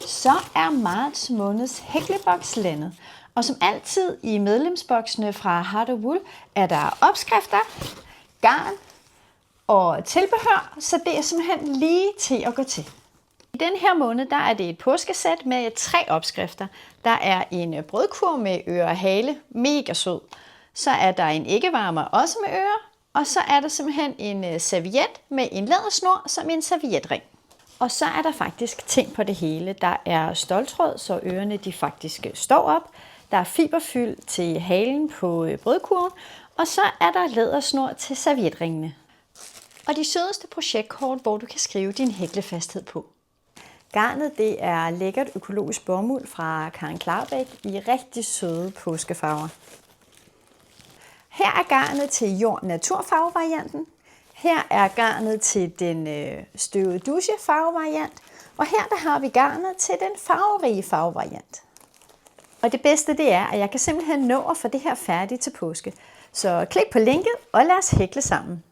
Så er marts måneds hækleboks landet. Og som altid i medlemsboksene fra Heart of Wool er der opskrifter, garn og tilbehør, så det er simpelthen lige til at gå til. I den her måned der er det et påskesæt med 3 opskrifter. Der er en brødkurv med øre og hale, mega sød. Så er der en æggevarmer også med ører. Og så er der simpelthen en serviet med en lædersnor som en servietring. Og så er der faktisk ting på det hele. Der er ståltråd, så ørerne de faktisk står op. Der er fiberfyld til halen på brødkurven. Og så er der lædersnor til servietringene. Og de sødeste projektkort, hvor du kan skrive din hæklefasthed på. Garnet det er lækkert økologisk bomuld fra Karen Klarbæk i rigtig søde påskefarver. Her er garnet til jord naturfarvevarianten. Her er garnet til den støvede dusche farvevariant. Og her der har vi garnet til den farverige farvevariant. Og det bedste det er, at jeg kan simpelthen nå at få det her færdigt til påske. Så klik på linket og lad os hækle sammen.